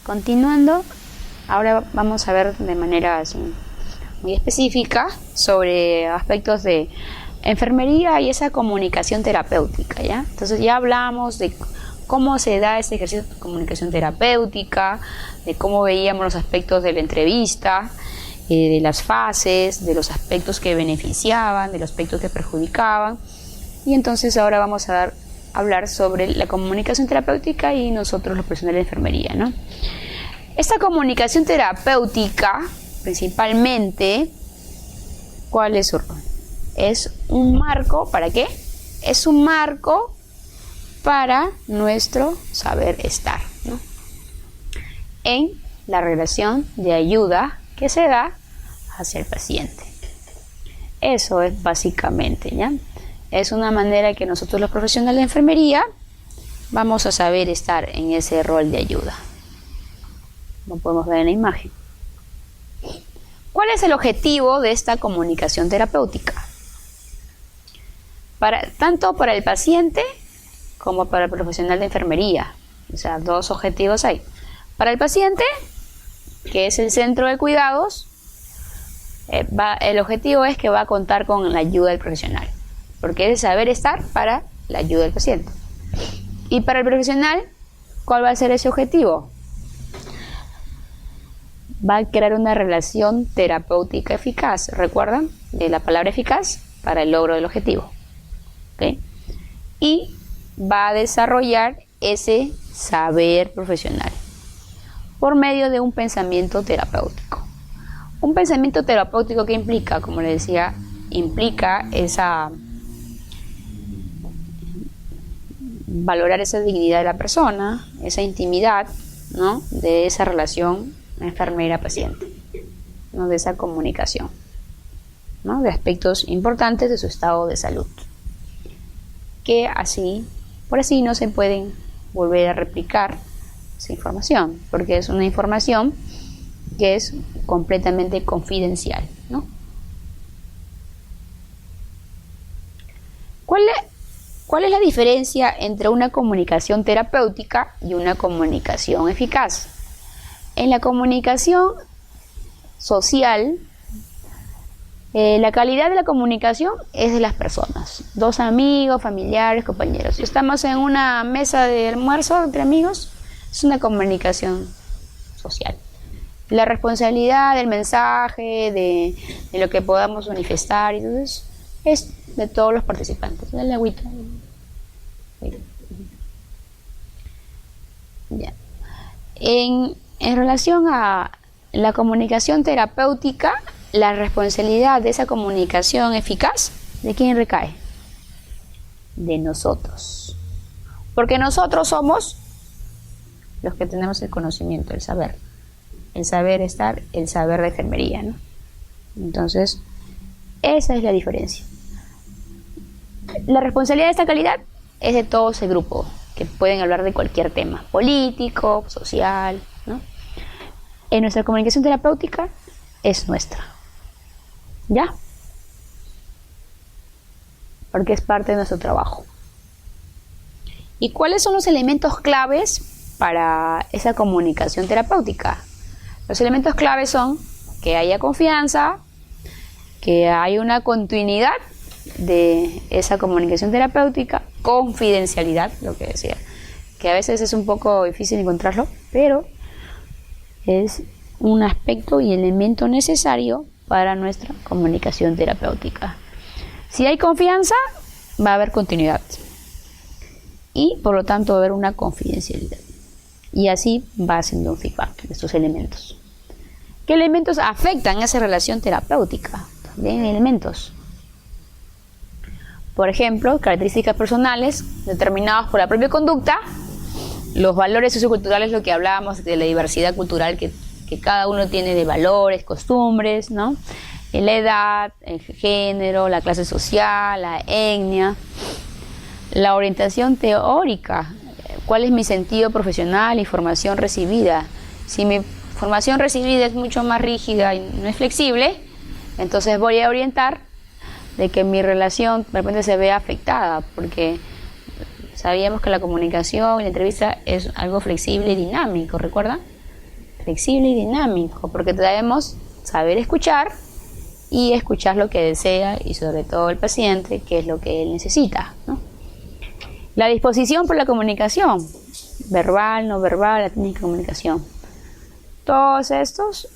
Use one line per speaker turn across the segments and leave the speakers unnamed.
Continuando, ahora vamos a ver de manera muy específica sobre aspectos de enfermería y esa comunicación terapéutica, ¿ya? Entonces ya hablamos de cómo se da ese ejercicio de comunicación terapéutica, de cómo veíamos los aspectos de la entrevista, de las fases, de los aspectos que beneficiaban, de los aspectos que perjudicaban. Y entonces ahora vamos a hablar sobre la comunicación terapéutica y nosotros los profesionales de enfermería, ¿no? Esta comunicación terapéutica, principalmente, ¿cuál es su rol? Es un marco, ¿para qué? Es un marco para nuestro saber estar, ¿no? En la relación de ayuda que se da hacia el paciente. Eso es básicamente, ¿ya? Es una manera que nosotros los profesionales de enfermería vamos a saber estar en ese rol de ayuda. Como podemos ver en la imagen. ¿Cuál es el objetivo de esta comunicación terapéutica? Tanto para el paciente como para el profesional de enfermería. O sea, dos objetivos hay. Para el paciente, que es el centro de cuidados, el objetivo es que va a contar con la ayuda del profesional, porque es el saber estar para la ayuda del paciente. Y para el profesional, ¿cuál va a ser ese objetivo? Va a crear una relación terapéutica eficaz. ¿Recuerdan? De la palabra eficaz para el logro del objetivo. ¿Okay? Y va a desarrollar ese saber profesional por medio de un pensamiento terapéutico. Un pensamiento terapéutico que implica, como les decía, implica valorar esa dignidad de la persona, esa intimidad, ¿no? De esa relación enfermera-paciente, ¿no? De esa comunicación, ¿no? De aspectos importantes de su estado de salud, que por así no se pueden volver a replicar esa información, porque es una información que es completamente confidencial, ¿no? ¿Cuál es la diferencia entre una comunicación terapéutica y una comunicación eficaz? En la comunicación social, la calidad de la comunicación es de las personas. Dos amigos, familiares, compañeros. Si estamos en una mesa de almuerzo entre amigos, es una comunicación social. La responsabilidad del mensaje, de lo que podamos manifestar y todo eso, es de todos los participantes. Dale agüita. Ya. En relación a la comunicación terapéutica, la responsabilidad de esa comunicación eficaz, ¿de quién recae? De nosotros. Porque nosotros somos los que tenemos el conocimiento, el saber estar, el saber de enfermería, ¿no? Entonces, esa es la diferencia. La responsabilidad de esta calidad es de todo ese grupo, que pueden hablar de cualquier tema, político, social, ¿no? En nuestra comunicación terapéutica es nuestra, ¿ya? Porque es parte de nuestro trabajo. ¿Y cuáles son los elementos claves para esa comunicación terapéutica? Los elementos claves son que haya confianza, que haya una continuidad de esa comunicación terapéutica, confidencialidad, lo que decía, que a veces es un poco difícil encontrarlo, pero es un aspecto y elemento necesario para nuestra comunicación terapéutica. Si hay confianza, va a haber continuidad y por lo tanto va a haber una confidencialidad, y así va haciendo un feedback de estos elementos. ¿Qué elementos afectan esa relación terapéutica? También elementos. Por ejemplo, características personales determinadas por la propia conducta, los valores socioculturales, lo que hablábamos de la diversidad cultural que cada uno tiene de valores, costumbres, ¿no? La edad, el género, la clase social, la etnia, la orientación teórica, cuál es mi sentido profesional y formación recibida. Si mi formación recibida es mucho más rígida y no es flexible, entonces voy a orientar de que mi relación de repente se vea afectada, porque sabíamos que la comunicación y la entrevista es algo flexible y dinámico, ¿recuerdan? flexible y dinámico, porque debemos saber escuchar y escuchar lo que desea y sobre todo el paciente, qué es lo que él necesita, ¿no? La disposición por la comunicación, verbal, no verbal, la técnica de comunicación. Todos estos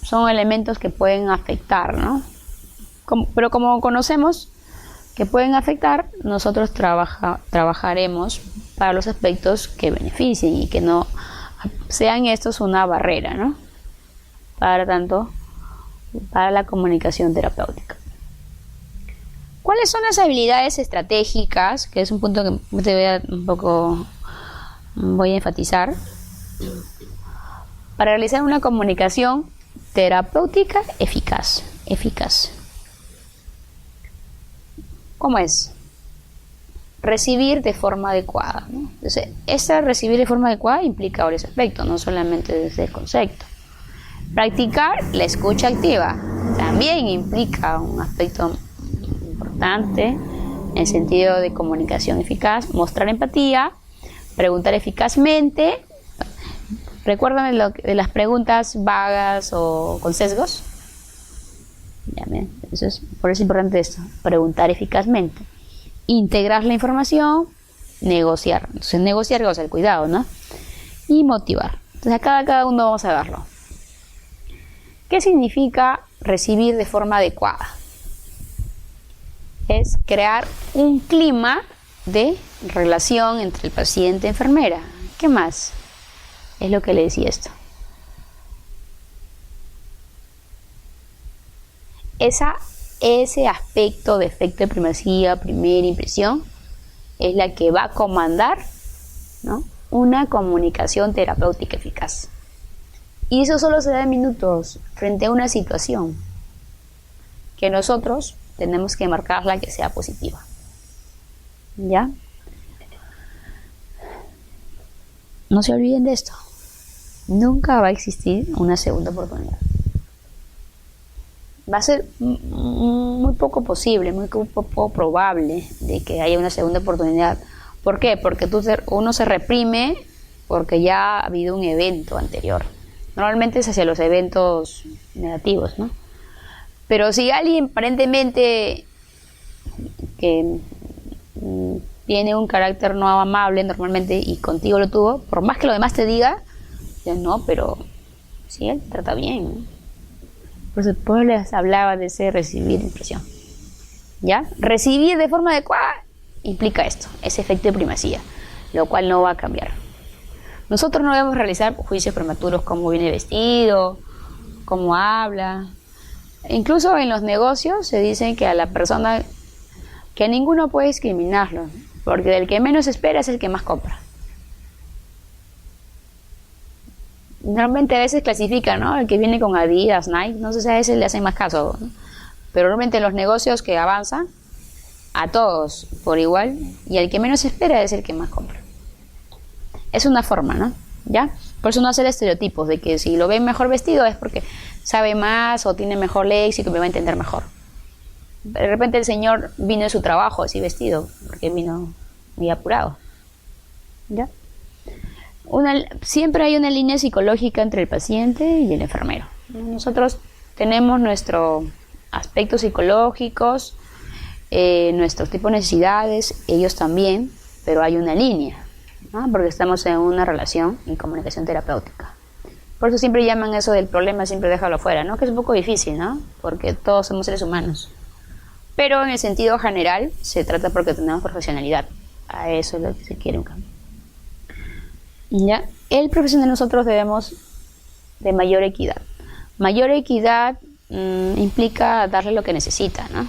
son elementos que pueden afectar, ¿no? Pero como conocemos que pueden afectar, nosotros trabajaremos para los aspectos que beneficien y que no sean estos una barrera, ¿no? Para la comunicación terapéutica. ¿Cuáles son las habilidades estratégicas? Que es un punto que voy a enfatizar. Para realizar una comunicación terapéutica eficaz. ¿Cómo es? Recibir de forma adecuada, ¿no? Entonces, recibir de forma adecuada implica varios aspectos, no solamente desde el concepto. Practicar la escucha activa también implica un aspecto importante en el sentido de comunicación eficaz. Mostrar empatía, preguntar eficazmente. ¿Recuerdan de las preguntas vagas o con sesgos? Por eso es importante esto, preguntar eficazmente. Integrar la información, negociar. Entonces, negociar es el cuidado, ¿no? Y motivar. Entonces, a cada uno vamos a verlo. ¿Qué significa recibir de forma adecuada? Es crear un clima de relación entre el paciente y enfermera. ¿Qué más? Es lo que le decía esto. Ese aspecto de efecto de primacía, primera impresión, es la que va a comandar, ¿no?, una comunicación terapéutica eficaz. Y eso solo se da en minutos frente a una situación que nosotros tenemos que marcarla que sea positiva. ¿Ya? No se olviden de esto. Nunca va a existir una segunda oportunidad. Va a ser muy poco posible, muy poco probable de que haya una segunda oportunidad. ¿Por qué? Porque uno se reprime porque ya ha habido un evento anterior. Normalmente es hacia los eventos negativos, ¿no? Pero si alguien aparentemente que tiene un carácter no amable normalmente y contigo lo tuvo, por más que lo demás te diga, no, pero sí, él trata bien, ¿no? Por eso les hablaba de ese recibir impresión. ¿Ya? Recibir de forma adecuada implica esto, ese efecto de primacía, lo cual no va a cambiar. Nosotros no debemos realizar juicios prematuros, cómo viene vestido, cómo habla. Incluso en los negocios se dice que a la persona, que a ninguno puede discriminarlo, porque del que menos espera es el que más compra. Normalmente a veces clasifican, ¿no?, el que viene con Adidas, Nike, no sé si a ese le hacen más caso, ¿no? Pero realmente en los negocios que avanzan, a todos por igual, y el que menos espera es el que más compra. Es una forma, ¿no? ¿Ya? Por eso no hacer estereotipos de que si lo ven mejor vestido es porque sabe más o tiene mejor léxico y me va a entender mejor. De repente el señor vino de su trabajo así vestido, porque vino muy apurado. ¿Ya? Siempre hay una línea psicológica entre el paciente y el enfermero. Nosotros tenemos nuestros aspectos psicológicos, nuestros tipos de necesidades, ellos también, pero hay una línea, ¿no?, porque estamos en una relación y comunicación terapéutica. Por eso siempre llaman eso del problema, siempre déjalo fuera, ¿no?, que es un poco difícil, ¿no?, porque todos somos seres humanos. Pero en el sentido general se trata porque tenemos profesionalidad. A eso es lo que se quiere un cambio. ¿Ya? El profesional nosotros debemos de mayor equidad. Mayor equidad implica darle lo que necesita, ¿no?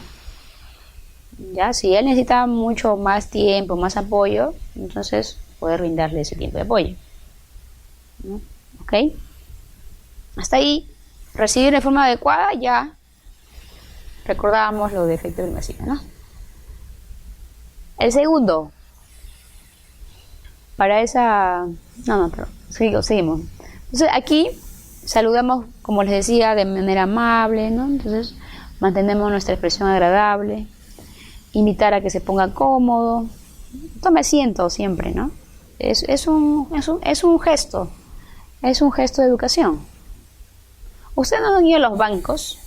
Ya, si él necesita mucho más tiempo, más apoyo, entonces poder brindarle ese tiempo de apoyo, ¿no? ¿Ok? Hasta ahí, recibir de forma adecuada, ya recordábamos lo de efecto de primacía, ¿no? El segundo, para esa... pero seguimos. Entonces aquí saludamos, como les decía, de manera amable, ¿no? Entonces mantenemos nuestra expresión agradable, invitar a que se ponga cómodo, tome asiento siempre, ¿no? Es un gesto Es un gesto de educación. Ustedes no han ido a los bancos.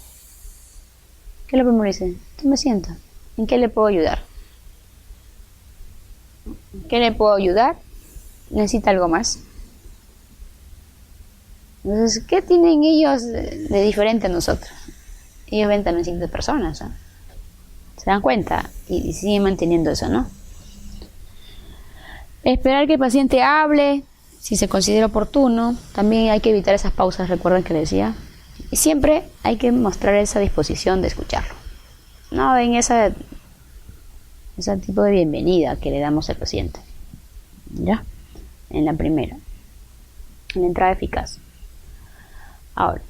¿Qué es lo primero dice? ¿Tú me sientas? ¿En qué le puedo ayudar? ¿Qué le puedo ayudar? ¿Necesita algo más? Entonces, ¿qué tienen ellos de diferente a nosotros? Ellos ven también cientos de personas, ¿no? Se dan cuenta y siguen manteniendo eso, ¿no? Esperar que el paciente hable, si se considera oportuno. También hay que evitar esas pausas, recuerden que les decía. Y siempre hay que mostrar esa disposición de escucharlo. No ven ese tipo de bienvenida que le damos al paciente. ¿Ya? En la primera. En la entrada eficaz. Ahora.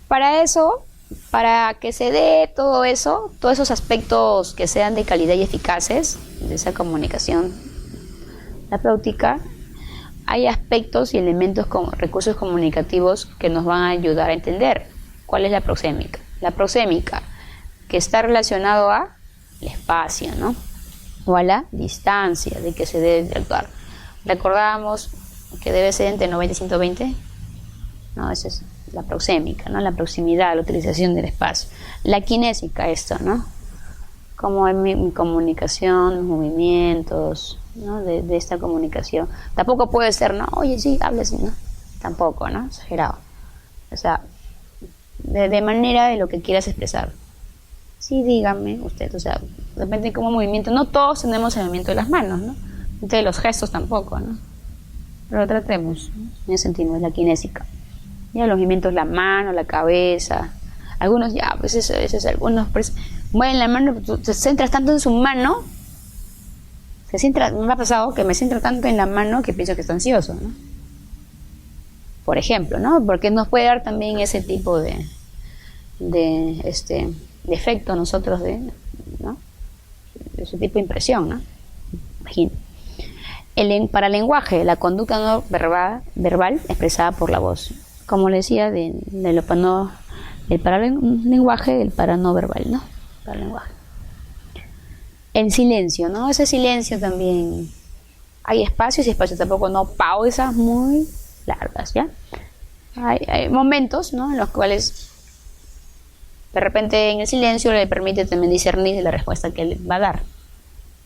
Para eso, para que se dé todo eso, todos esos aspectos que sean de calidad y eficaces de esa comunicación terapéutica, hay aspectos y elementos como recursos comunicativos que nos van a ayudar a entender cuál es la proxémica. La proxémica, que está relacionado al espacio, ¿no? O a la distancia de que se debe interactuar. Recordábamos que debe ser entre 90 y 120. No, esa es la proxémica, ¿no? La proximidad, la utilización del espacio. La kinésica, esto, ¿no? Como en mi comunicación, los movimientos, ¿no? De esta comunicación. Tampoco puede ser, ¿no? Oye, sí, hables, ¿no? Tampoco, ¿no? Exagerado. O sea, de manera de lo que quieras expresar. Sí, dígame usted, o sea, depende de cómo movimiento. No todos tenemos el movimiento de las manos, ¿no? De los gestos tampoco, ¿no? Pero tratemos, ¿no? En ese sentido, es la kinésica. Ya los movimientos, la mano, la cabeza. Algunos ya, pues eso, a veces algunos pues, mueven la mano, te centras tanto en su mano. Me ha pasado que me centro tanto en la mano que pienso que está ansioso, ¿no? Por ejemplo, ¿no? Porque nos puede dar también ese tipo de efecto a nosotros, ¿no? Ese tipo de impresión, ¿no? Imagínate. Para el lenguaje, la conducta no verbal expresada por la voz. Como le decía, del paralenguaje, del para no verbal, ¿no? Para el lenguaje. El silencio, ¿no? Ese silencio también. Hay espacios y espacios, tampoco no pausas muy largas, ¿ya? Hay momentos, ¿no? En los cuales de repente en el silencio le permite también discernir la respuesta que él va a dar.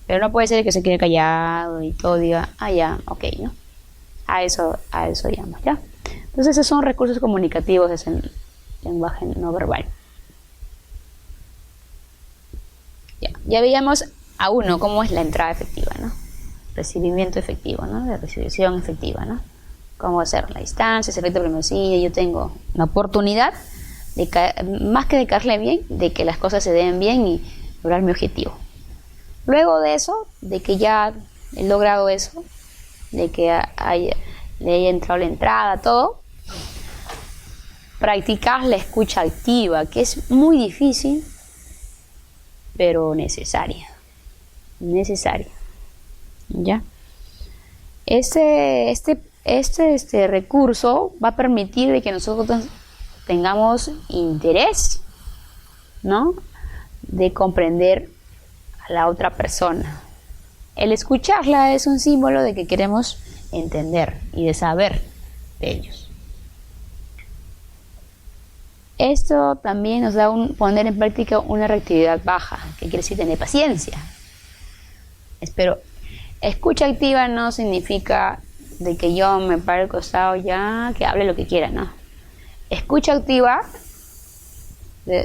Pero no puede ser que se quede callado y todo diga, ya, ok, ¿no? A eso llamo, ¿ya? Entonces esos son recursos comunicativos, es el lenguaje no verbal. Ya veíamos a uno cómo es la entrada efectiva, ¿no? Recibimiento efectivo, ¿no? De recepción efectiva, ¿no? Cómo hacer la distancia, ese efecto de primacía. Yo tengo la oportunidad de más que de caerle bien, de que las cosas se den bien y lograr mi objetivo. Luego de eso, de que ya he logrado eso, de que le haya entrado la entrada, todo, practicar la escucha activa, que es muy difícil, pero necesaria. ¿Ya? Este recurso va a permitir de que nosotros tengamos interés, ¿no? De comprender a la otra persona. El escucharla es un símbolo de que queremos entender y de saber de ellos. Esto también nos da poner en práctica una reactividad baja, que quiere decir tener paciencia. Pero escucha activa no significa de que yo me pare al costado ya, que hable lo que quiera, no. Escucha activa,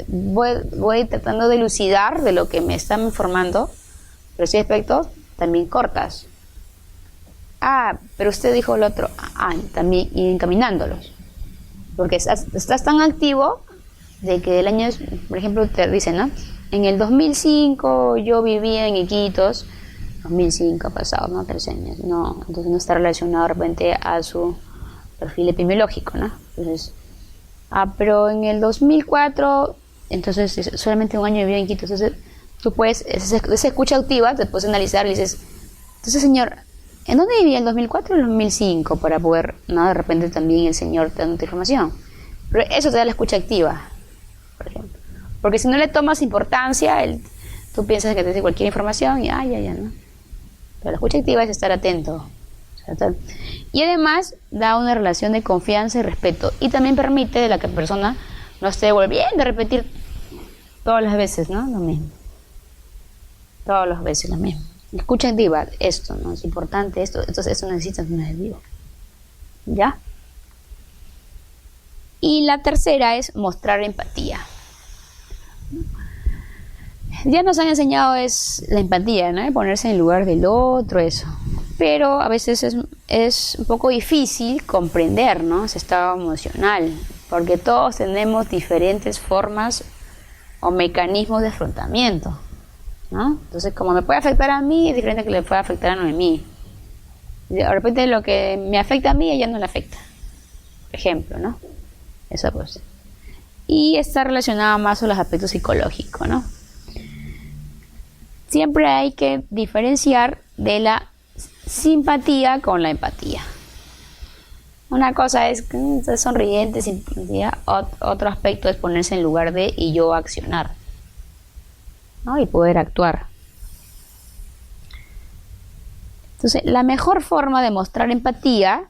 voy tratando de elucidar de lo que me están informando, pero si hay aspectos también cortas. Pero usted dijo lo otro. También ir encaminándolos. Porque estás tan activo de que el año, por ejemplo, te dicen, ¿no? En el 2005 yo vivía en Iquitos. 2005 ha pasado, ¿no? 3 años. No, entonces no está relacionado de repente a su perfil epidemiológico, ¿no? Entonces, pero en el 2004, entonces solamente un año viví en Iquitos. Entonces, tú puedes, esa escucha activa, te puedes analizar y dices, entonces, señor, ¿en dónde vivía el 2004 y el 2005? Para poder, ¿no? De repente también el señor te da otra información. Pero eso te da la escucha activa, por ejemplo. Porque si no le tomas importancia, tú piensas que te dice cualquier información y ya, ¿no? Pero la escucha activa es estar atento Y además da una relación de confianza y respeto. Y también permite de la que la persona no esté volviendo a repetir todas las veces, ¿no? Lo mismo. Todas las veces lo mismo. Escucha activa, esto, ¿no? Es importante esto. Entonces eso necesita un activo. ¿Ya? Y la tercera es mostrar empatía. Ya nos han enseñado es la empatía, ¿no? Ponerse en el lugar del otro, eso. Pero a veces es un poco difícil comprender, ¿no? Ese estado emocional, porque todos tenemos diferentes formas o mecanismos de afrontamiento, ¿no? Entonces, como me puede afectar a mí, es diferente que le pueda afectar a Noemí. De repente lo que me afecta a mí, a ella no le afecta. Por ejemplo, ¿no? Esa cosa. Y está relacionado más con los aspectos psicológicos, ¿no? Siempre hay que diferenciar de la simpatía con la empatía. Una cosa es ser sonriente, simpatía. Otro aspecto es ponerse en lugar de y yo accionar, ¿no? Y poder actuar. Entonces, la mejor forma de mostrar empatía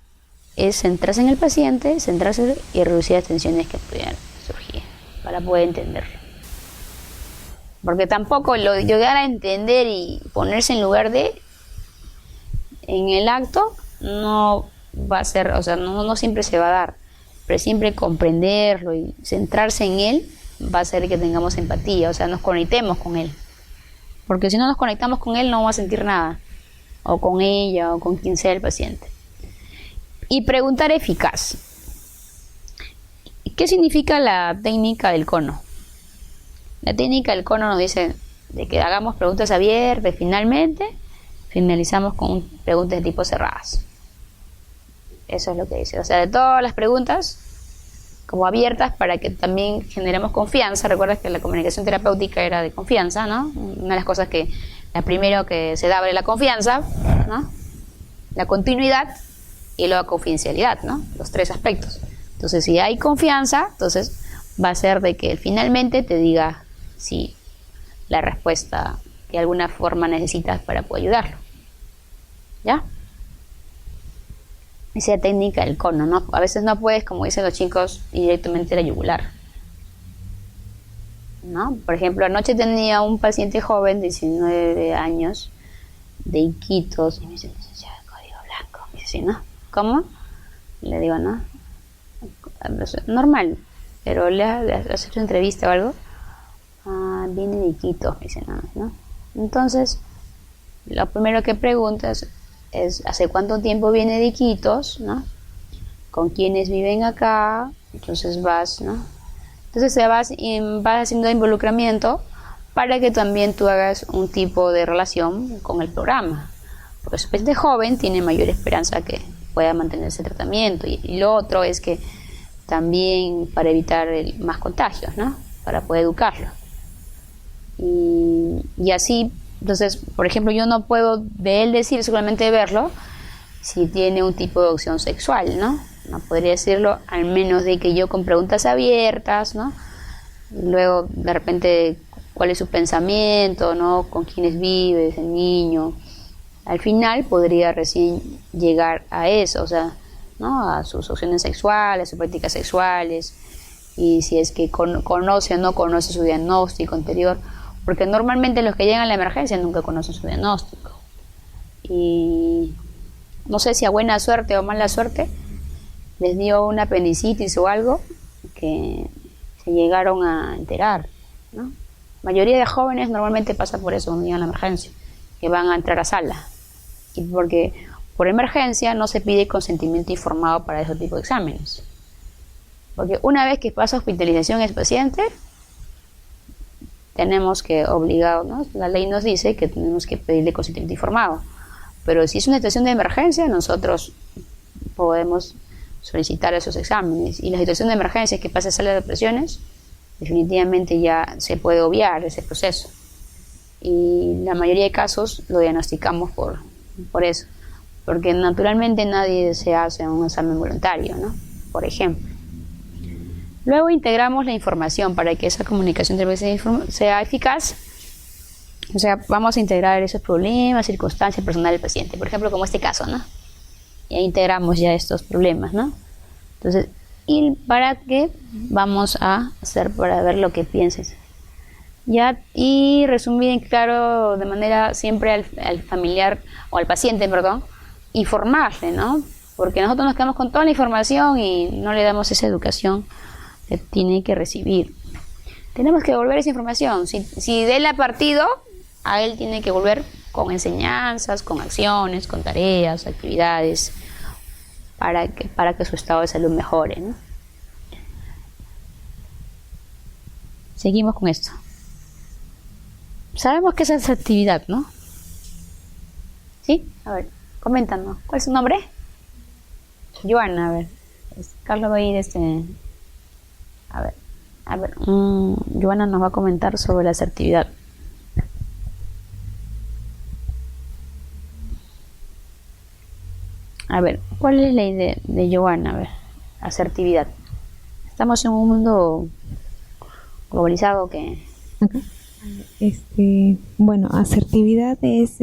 es centrarse en el paciente, centrarse y reducir las tensiones que pudieran surgir para poder entenderlo. Porque tampoco lo llegar a entender y ponerse en lugar de en el acto no va a ser, o sea, no siempre se va a dar, pero siempre comprenderlo y centrarse en él va a hacer que tengamos empatía, o sea, nos conectemos con él. Porque si no nos conectamos con él no va a sentir nada, o con ella, o con quien sea el paciente. Y preguntar eficaz. ¿Qué significa la técnica del cono? La técnica del cono nos dice de que hagamos preguntas abiertas, finalmente finalizamos con preguntas de tipo cerradas. Eso es lo que dice. O sea, de todas las preguntas como abiertas para que también generemos confianza. Recuerdas que la comunicación terapéutica era de confianza, ¿no? Una de las cosas que la primero que se daba era la confianza, ¿no? La continuidad y luego confidencialidad, ¿no? Los tres aspectos. Entonces, si hay confianza, entonces va a ser de que él finalmente te diga si la respuesta que de alguna forma necesitas para poder ayudarlo. ¿Ya? Esa técnica del cono, ¿no? A veces no puedes, como dicen los chicos, directamente la yugular, ¿no? Por ejemplo, anoche tenía un paciente joven de 19 años de Iquitos y me dice, licenciado, código blanco. Me dice, sí, ¿no? ¿Cómo? Le digo, ¿no? Normal, pero ¿le has hecho entrevista o algo? Viene de Iquitos, me dice, ¿no? Entonces, lo primero que preguntas es ¿hace cuánto tiempo viene de Iquitos? ¿No? ¿Con quiénes viven acá? Entonces vas, ¿no? Entonces vas haciendo involucramiento para que también tú hagas un tipo de relación con el programa. Porque su paciente joven tiene mayor esperanza que pueda mantener ese tratamiento. Y lo otro es que también para evitar más contagios, ¿no? Para poder educarlo. Y así, entonces, por ejemplo, yo no puedo de él decir, solamente verlo, si tiene un tipo de opción sexual, ¿no? No podría decirlo, al menos de que yo con preguntas abiertas, ¿no? Luego, de repente, cuál es su pensamiento, ¿no? Con quiénes vive ese niño. Al final podría recién llegar a eso, o sea, ¿no? A sus opciones sexuales, sus prácticas sexuales, y si es que conoce o no conoce su diagnóstico anterior, porque normalmente los que llegan a la emergencia nunca conocen su diagnóstico. Y no sé si a buena suerte o mala suerte les dio una apendicitis o algo que se llegaron a enterar, ¿no? La mayoría de jóvenes normalmente pasa por eso cuando llegan a la emergencia, que van a entrar a sala. Y porque por emergencia no se pide consentimiento informado para ese tipo de exámenes. Porque una vez que pasa hospitalización el paciente, tenemos que obligar, ¿no? La ley nos dice que tenemos que pedirle consentimiento informado. Pero si es una situación de emergencia, nosotros podemos solicitar esos exámenes. Y la situación de emergencia es que pasa sala de operaciones, definitivamente ya se puede obviar ese proceso. Y la mayoría de casos lo diagnosticamos por eso. Porque naturalmente nadie se hace un examen voluntario, ¿no? Por ejemplo. Luego integramos la información para que esa comunicación sea eficaz. O sea, vamos a integrar esos problemas, circunstancias personales del paciente. Por ejemplo, como este caso, ¿no? y ahí integramos ya estos problemas, ¿no? Entonces, ¿y para qué vamos a hacer para ver lo que pienses? Ya, y resumir, claro, de manera siempre al familiar o al paciente, perdón, informarle, ¿no? Porque nosotros nos quedamos con toda la información y no le damos esa educación que tiene que recibir. Tenemos que devolver esa información. Si de él ha partido, a él tiene que volver con enseñanzas, con acciones, con tareas, actividades, para que su estado de salud mejore, ¿no? Seguimos con esto. Sabemos que es asertividad, ¿no? ¿Sí? A ver, coméntanos. ¿Cuál es su nombre? Joana, a ver. Carlos va a ir A ver. Joana nos va a comentar sobre la asertividad. A ver, ¿cuál es la idea de Joana? A ver, asertividad. Estamos en un mundo globalizado que...
Okay. Bueno, asertividad es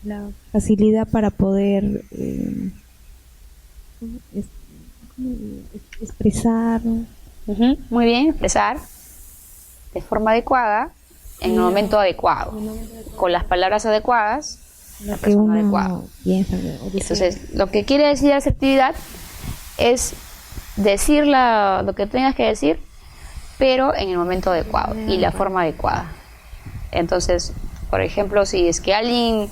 la facilidad para poder expresar.
Muy bien, expresar de forma adecuada, en el momento adecuado, con las palabras adecuadas, la persona adecuada. Entonces, lo que quiere decir asertividad es decir lo que tengas que decir, pero en el momento adecuado y la forma adecuada. Entonces, por ejemplo, si es que alguien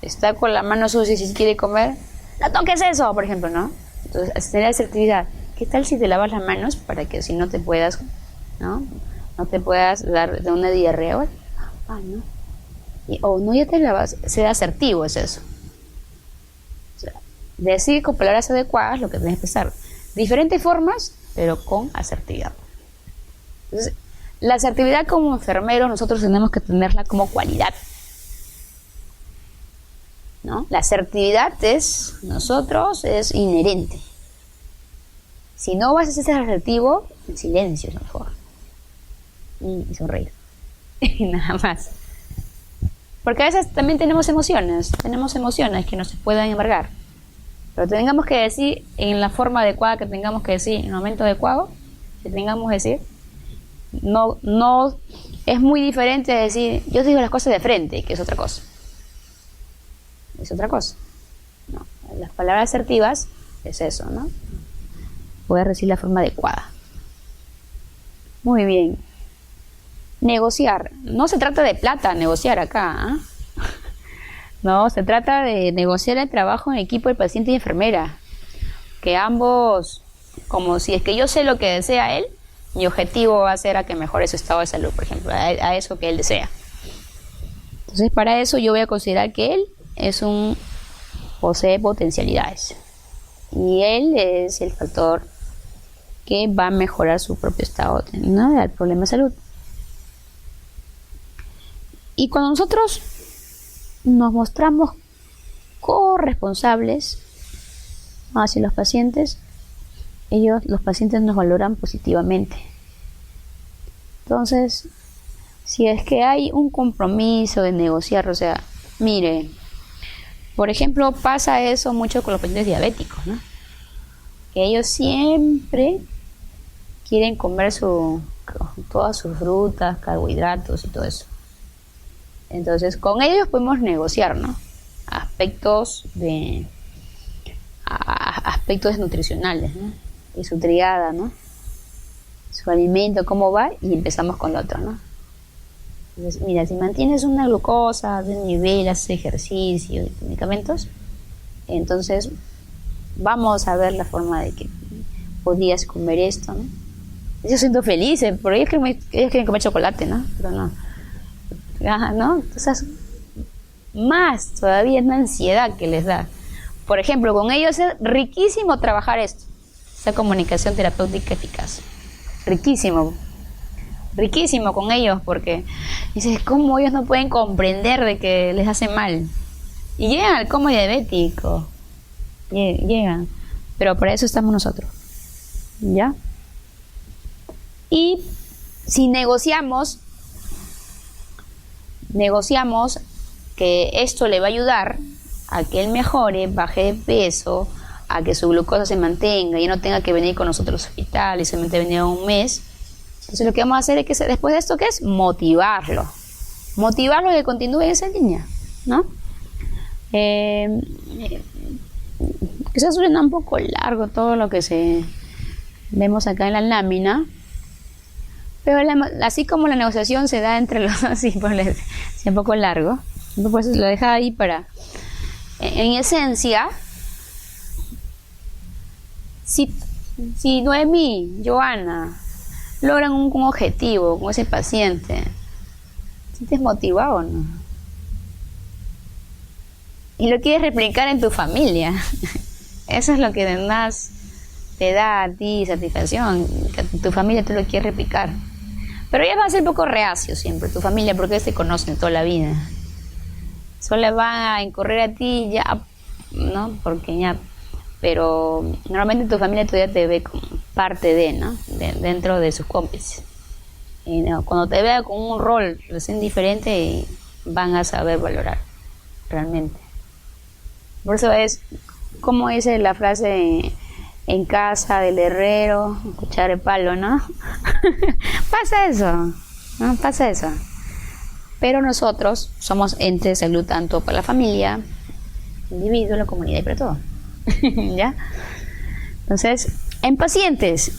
está con la mano sucia y si quiere comer, no toques eso, por ejemplo, ¿no? Entonces, tener asertividad. ¿Qué tal si te lavas las manos para que si no te puedas, no te puedas dar de una diarrea? ¿No? O no, ya te lavas. Ser asertivo es eso. O sea, decir con palabras adecuadas lo que tienes que expresar. Diferentes formas, pero con asertividad. Entonces, la asertividad como enfermeros nosotros tenemos que tenerla como cualidad, ¿no? La asertividad es inherente. Si no vas a ser asertivo, en silencio es mejor. Y sonreír. Y nada más. Porque a veces también tenemos emociones que nos puedan embargar. Pero tengamos que decir en la forma adecuada que tengamos que decir, en el momento adecuado, que tengamos que decir. No es muy diferente de decir, yo digo las cosas de frente, que es otra cosa. No, las palabras asertivas es eso, ¿no? Poder decir la forma adecuada. Muy bien. Negociar. No se trata de plata, negociar acá, ¿eh? No, se trata de negociar el trabajo en equipo del paciente y enfermera. Que ambos, como si es que yo sé lo que desea él, mi objetivo va a ser a que mejore su estado de salud, por ejemplo, a eso que él desea. Entonces, para eso yo voy a considerar que él posee potencialidades. Y él es el factor que va a mejorar su propio estado, ¿no?, del problema de salud. Y cuando nosotros nos mostramos corresponsables hacia los pacientes, los pacientes nos valoran positivamente. Entonces, si es que hay un compromiso de negociar, o sea, mire, por ejemplo, pasa eso mucho con los pacientes diabéticos, ¿no? Que ellos siempre quieren comer todas sus frutas, carbohidratos y todo eso. Entonces, con ellos podemos negociar, ¿no? Aspectos nutricionales, ¿no? Y su triada, ¿no? Su alimento, cómo va, y empezamos con lo otro, ¿no? Entonces, mira, si mantienes una glucosa de nivel, haces ejercicio y medicamentos, entonces vamos a ver la forma de que podías comer esto, ¿no? Yo siento feliz, porque ellos quieren comer chocolate, ¿no? Pero no. ¿No? Entonces, más todavía es una ansiedad que les da. Por ejemplo, con ellos es riquísimo trabajar esto, esa comunicación terapéutica eficaz. Riquísimo con ellos, porque dices, ¿cómo ellos no pueden comprender de que les hace mal? Y llegan al coma diabético. Llegan. Pero para eso estamos nosotros. ¿Ya? Y si negociamos que esto le va a ayudar a que él mejore, baje de peso, a que su glucosa se mantenga y no tenga que venir con nosotros al hospital y solamente venir un mes. Entonces lo que vamos a hacer es que después de esto, ¿qué es? Motivarlo a que continúe en esa línea, ¿no? Quizás suena un poco largo todo lo que vemos acá en la lámina, pero así como la negociación se da entre los dos, sí, pues es un poco largo, pues lo deja ahí para, en esencia, si Noemí, Joana logran un objetivo con ese paciente, ¿te sientes motivado o no? Y lo quieres replicar en tu familia. Eso es lo que más te da a ti satisfacción, que tu familia tú lo quieres replicar. Pero ya va a ser un poco reacio siempre, tu familia, porque ellos te conocen toda la vida. Solo van a incorrer a ti ya, ¿no? Porque ya... Pero normalmente tu familia todavía te ve como parte de, ¿no? Dentro de sus cómplices. Y no, cuando te vea con un rol recién diferente, van a saber valorar realmente. Por eso es, como dice la frase en casa del herrero, escuchar el palo, ¿no? Pasa eso, ¿no? Pasa eso. Pero nosotros somos entes de salud tanto para la familia, individuo, la comunidad y para todo. ¿Ya? Entonces, en pacientes,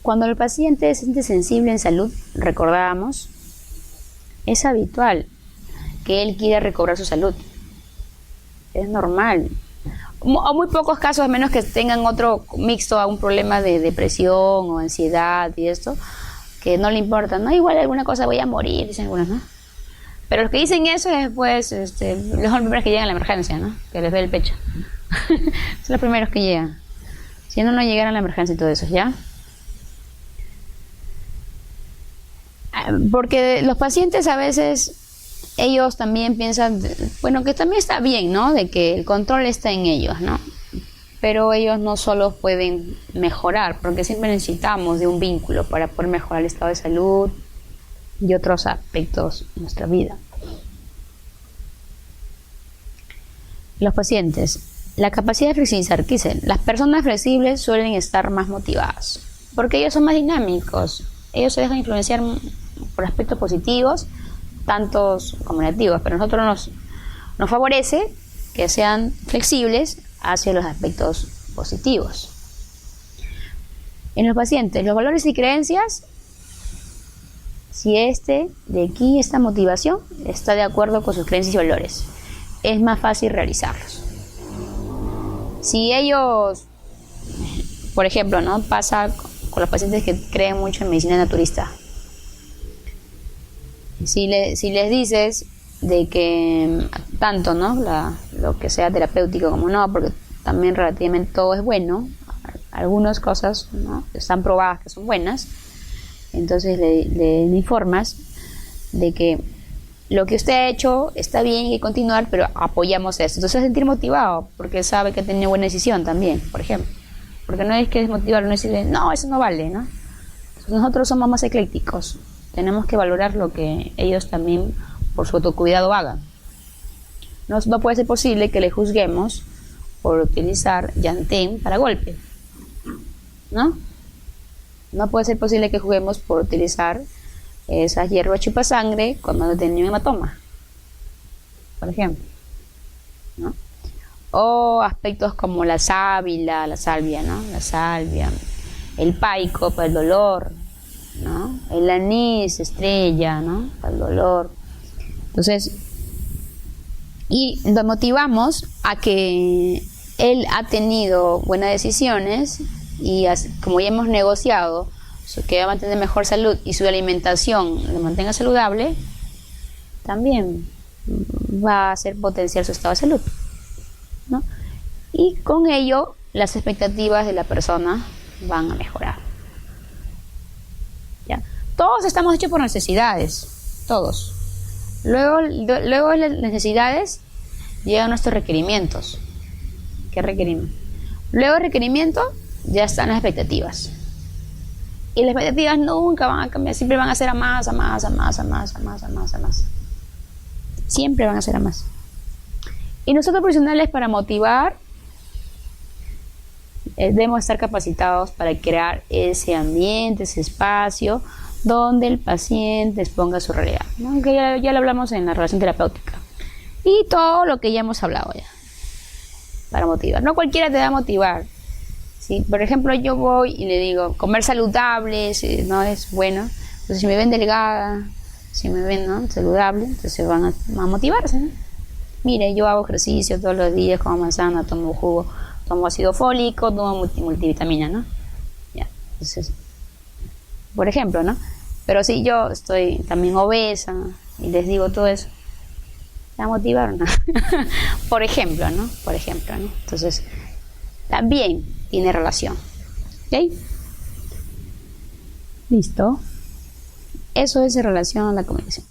cuando el paciente se siente sensible en salud, recordábamos, es habitual que él quiera recobrar su salud. Es normal. O muy pocos casos, a menos que tengan otro mixto a un problema de depresión o ansiedad y esto, que no le importa, no, igual alguna cosa voy a morir, dicen algunos, ¿no? Pero los que dicen eso es después, los primeros que llegan a la emergencia, ¿no? Que les ve el pecho. Son los primeros que llegan. Si no llegaran a la emergencia y todo eso, ¿ya? Porque los pacientes a veces, ellos también piensan, bueno, que también está bien, ¿no? De que el control está en ellos, ¿no? Pero ellos no solo pueden mejorar, porque siempre necesitamos de un vínculo para poder mejorar el estado de salud y otros aspectos de nuestra vida. Los pacientes, la capacidad de flexibilizar, ¿qué dicen? Las personas flexibles suelen estar más motivadas, porque ellos son más dinámicos, ellos se dejan influenciar por aspectos positivos, tantos como negativos, pero a nosotros nos favorece que sean flexibles hacia los aspectos positivos. En los pacientes, los valores y creencias, si esta motivación está de acuerdo con sus creencias y valores, es más fácil realizarlos. Si ellos, por ejemplo, ¿no? Pasa con los pacientes que creen mucho en medicina naturista. Si les dices de que tanto, ¿no? Lo que sea terapéutico como no, porque también relativamente todo es bueno, algunas cosas, ¿no? Están probadas que son buenas. Entonces le informas de que lo que usted ha hecho está bien y hay que continuar, pero apoyamos eso. Entonces se va a sentir motivado porque sabe que tiene buena decisión también, por ejemplo. Porque no es que desmotivarlo, no es decirle, no, eso no vale, ¿no? Entonces nosotros somos más eclécticos. Tenemos que valorar lo que ellos también por su autocuidado hagan. No puede ser posible que le juzguemos por utilizar llantén para golpe, ¿no? No puede ser posible que juguemos por utilizar esas hierbas chupasangre cuando no tenía un hematoma, por ejemplo, ¿no? O aspectos como la salvia, ¿no? La salvia, el paico para el dolor, ¿no? El anís estrella, ¿no? Para el dolor. Entonces, y lo motivamos a que él ha tenido buenas decisiones y como ya hemos negociado que va a mantener mejor salud y su alimentación lo mantenga saludable, también va a hacer potenciar su estado de salud, ¿no? Y con ello las expectativas de la persona van a mejorar. ¿Ya? Todos estamos hechos por necesidades, todos. Luego de las necesidades llegan nuestros requerimientos. ¿Qué requerimos? Luego del requerimiento ya están las expectativas. Y las expectativas nunca van a cambiar, siempre van a ser a más, a más, a más, a más, a más, a más, a más. Siempre van a ser a más. Y nosotros profesionales, para motivar, debemos estar capacitados para crear ese ambiente, ese espacio donde el paciente exponga su realidad, ¿no? Que ya lo hablamos en la relación terapéutica. Y todo lo que ya hemos hablado ya. Para motivar. No cualquiera te va a motivar. ¿Sí? Por ejemplo, yo voy y le digo, comer saludable, no es bueno. Entonces, si me ven delgada, si me ven, ¿no?, saludable, entonces van a motivarse, ¿no? Mire, yo hago ejercicio todos los días, como manzana, tomo jugo, tomo ácido fólico, tomo multivitamina, ¿no? Ya, entonces, por ejemplo, ¿no? Pero si yo estoy también obesa y les digo todo eso, ¿la motivaron? Por ejemplo, ¿no? Por ejemplo, ¿no? Entonces, también tiene relación. ¿Ok? Listo. Eso es en relación a la comunicación.